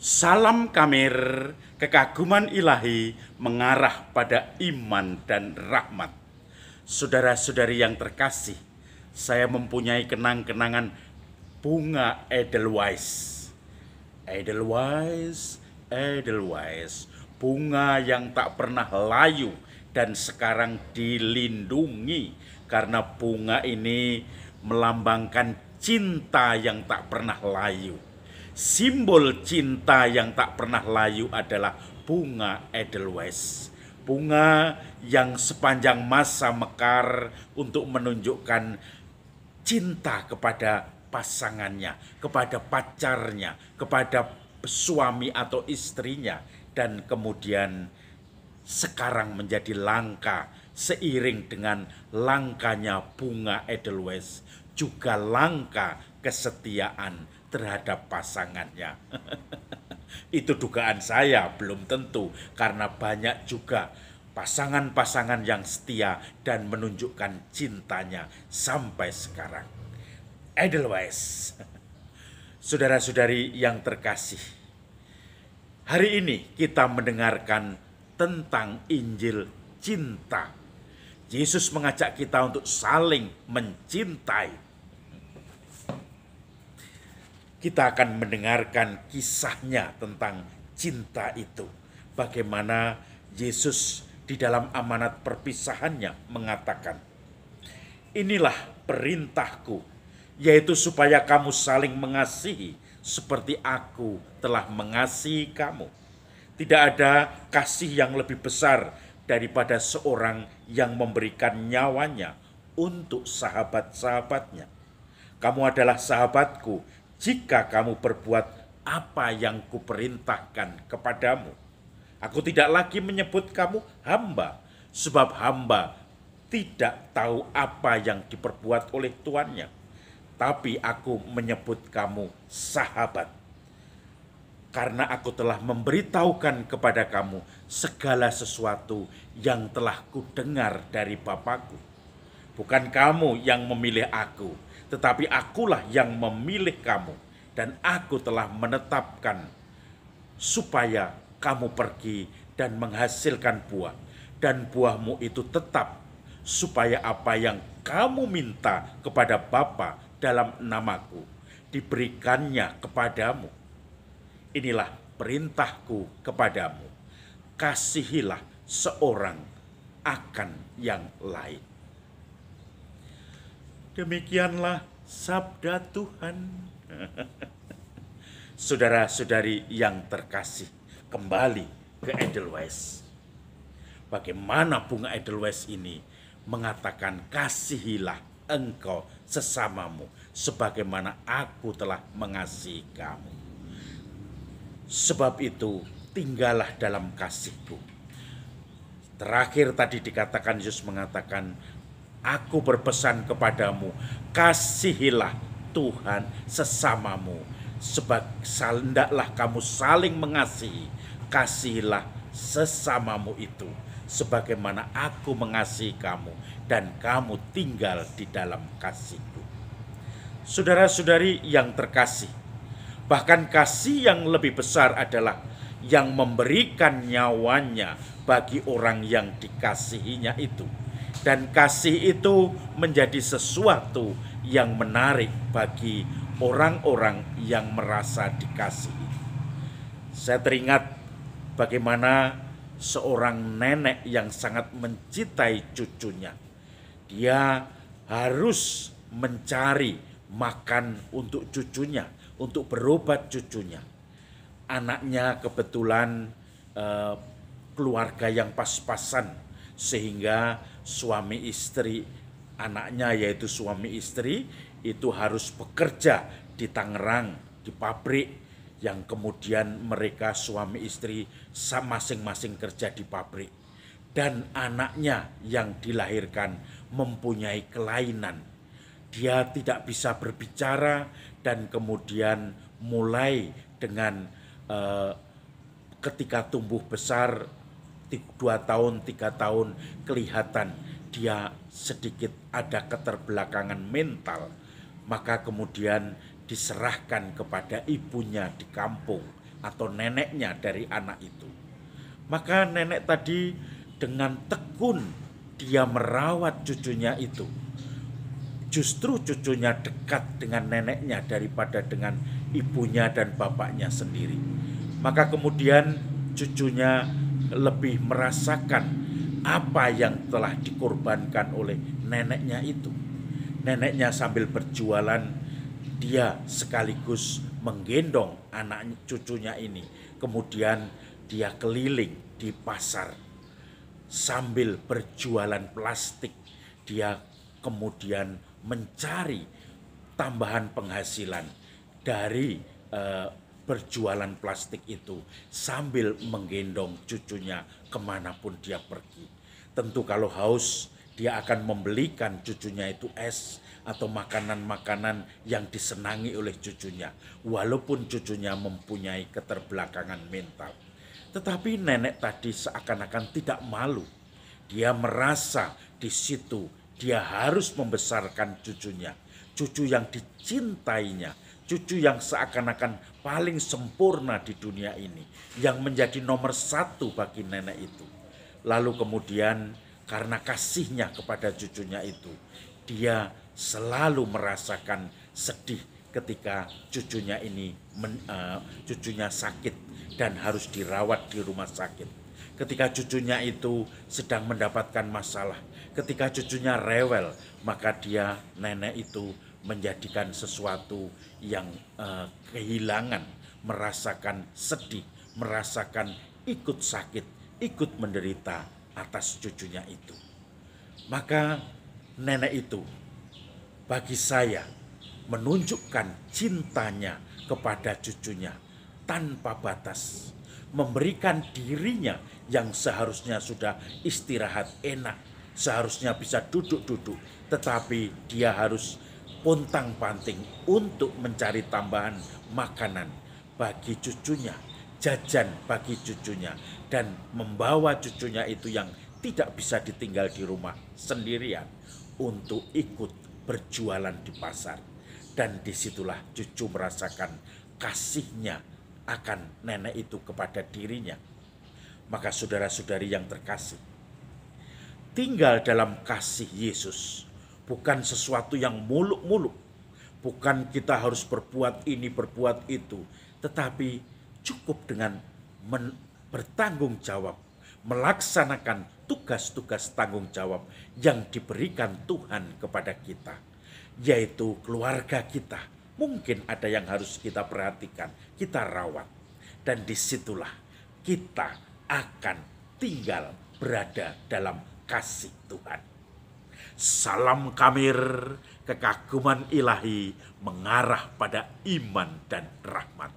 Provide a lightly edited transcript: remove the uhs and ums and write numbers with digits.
Salam Kamir, kekaguman ilahi mengarah pada iman dan rahmat. Saudara-saudari yang terkasih, saya mempunyai kenang-kenangan bunga Edelweiss. Edelweiss, Edelweiss, bunga yang tak pernah layu dan sekarang dilindungi karena bunga ini melambangkan cinta yang tak pernah layu. Simbol cinta yang tak pernah layu adalah bunga Edelweiss. Bunga yang sepanjang masa mekar untuk menunjukkan cinta kepada pasangannya, kepada pacarnya, kepada suami atau istrinya, dan kemudian sekarang menjadi langka seiring dengan langkanya bunga Edelweiss, juga langka kesetiaan terhadap pasangannya. Itu dugaan saya, belum tentu, karena banyak juga pasangan-pasangan yang setia dan menunjukkan cintanya sampai sekarang. Edelweiss. Saudara-saudari yang terkasih, hari ini kita mendengarkan tentang Injil cinta. Yesus mengajak kita untuk saling mencintai. Kita akan mendengarkan kisahnya tentang cinta itu. Bagaimana Yesus di dalam amanat perpisahannya mengatakan, "Inilah perintahku, yaitu supaya kamu saling mengasihi seperti aku telah mengasihi kamu." Tidak ada kasih yang lebih besar daripada seorang yang memberikan nyawanya untuk sahabat-sahabatnya. Kamu adalah sahabatku jika kamu berbuat apa yang kuperintahkan kepadamu. Aku tidak lagi menyebut kamu hamba, sebab hamba tidak tahu apa yang diperbuat oleh tuannya. Tapi aku menyebut kamu sahabat, karena aku telah memberitahukan kepada kamu segala sesuatu yang telah kudengar dari Bapakku. Bukan kamu yang memilih aku, tetapi akulah yang memilih kamu, dan aku telah menetapkan supaya kamu pergi dan menghasilkan buah, dan buahmu itu tetap, supaya apa yang kamu minta kepada Bapa dalam namaku diberikannya kepadamu. Inilah perintahku kepadamu, kasihilah seorang akan yang lain. Demikianlah sabda Tuhan. Saudara-saudari yang terkasih, kembali ke Edelweiss. Bagaimana bunga Edelweiss ini mengatakan, kasihilah engkau sesamamu sebagaimana aku telah mengasihi kamu. Sebab itu tinggallah dalam kasihku. Terakhir tadi dikatakan, Yesus mengatakan, aku berpesan kepadamu, kasihilah Tuhan sesamamu, sebab hendaklah kamu saling mengasihi. Kasihilah sesamamu itu sebagaimana aku mengasihi kamu, dan kamu tinggal di dalam kasihku. Saudara-saudari yang terkasih, bahkan kasih yang lebih besar adalah yang memberikan nyawanya bagi orang yang dikasihinya itu. Dan kasih itu menjadi sesuatu yang menarik bagi orang-orang yang merasa dikasihi. Saya teringat bagaimana seorang nenek yang sangat mencintai cucunya. Dia harus mencari makan untuk cucunya, untuk berobat cucunya. Anaknya kebetulan keluarga yang pas-pasan, sehingga suami istri anaknya, yaitu suami istri itu harus bekerja di Tangerang, di pabrik, yang kemudian mereka suami istri masing-masing kerja di pabrik. Dan anaknya yang dilahirkan mempunyai kelainan. Dia tidak bisa berbicara, dan kemudian mulai dengan ketika tumbuh besar 2 tahun, 3 tahun, kelihatan dia sedikit ada keterbelakangan mental. Maka kemudian diserahkan kepada ibunya di kampung atau neneknya dari anak itu. Maka nenek tadi dengan tekun dia merawat cucunya itu. Justru cucunya dekat dengan neneknya daripada dengan ibunya dan bapaknya sendiri. Maka kemudian cucunya lebih merasakan apa yang telah dikorbankan oleh neneknya itu. Neneknya sambil berjualan, dia sekaligus menggendong anak cucunya ini. Kemudian dia keliling di pasar sambil berjualan plastik. Dia kemudian mencari tambahan penghasilan dari berjualan plastik itu sambil menggendong cucunya kemanapun dia pergi. Tentu kalau haus dia akan membelikan cucunya itu es atau makanan-makanan yang disenangi oleh cucunya, walaupun cucunya mempunyai keterbelakangan mental. Tetapi nenek tadi seakan-akan tidak malu. Dia merasa di situ dia harus membesarkan cucunya, cucu yang dicintainya, cucu yang seakan-akan paling sempurna di dunia ini, yang menjadi nomor satu bagi nenek itu. Lalu kemudian karena kasihnya kepada cucunya itu, dia selalu merasakan sedih ketika cucunya ini cucunya sakit dan harus dirawat di rumah sakit. Ketika cucunya itu sedang mendapatkan masalah, ketika cucunya rewel, maka dia nenek itu menjadikan sesuatu yang kehilangan, merasakan sedih, merasakan ikut sakit, ikut menderita atas cucunya itu. Maka nenek itu bagi saya menunjukkan cintanya kepada cucunya tanpa batas, memberikan dirinya yang seharusnya sudah istirahat enak, seharusnya bisa duduk-duduk, tetapi dia harus pontang-panting untuk mencari tambahan makanan bagi cucunya, jajan bagi cucunya, dan membawa cucunya itu yang tidak bisa ditinggal di rumah sendirian untuk ikut berjualan di pasar. Dan disitulah cucu merasakan kasihnya akan nenek itu kepada dirinya. Maka saudara-saudari yang terkasih, tinggal dalam kasih Yesus bukan sesuatu yang muluk-muluk, bukan kita harus berbuat ini, berbuat itu, tetapi cukup dengan bertanggung jawab, melaksanakan tugas-tugas tanggung jawab yang diberikan Tuhan kepada kita, yaitu keluarga kita. Mungkin ada yang harus kita perhatikan, kita rawat, dan disitulah kita akan tinggal berada dalam kasih Tuhan. Salam Kamir, kekaguman ilahi mengarah pada iman dan rahmat.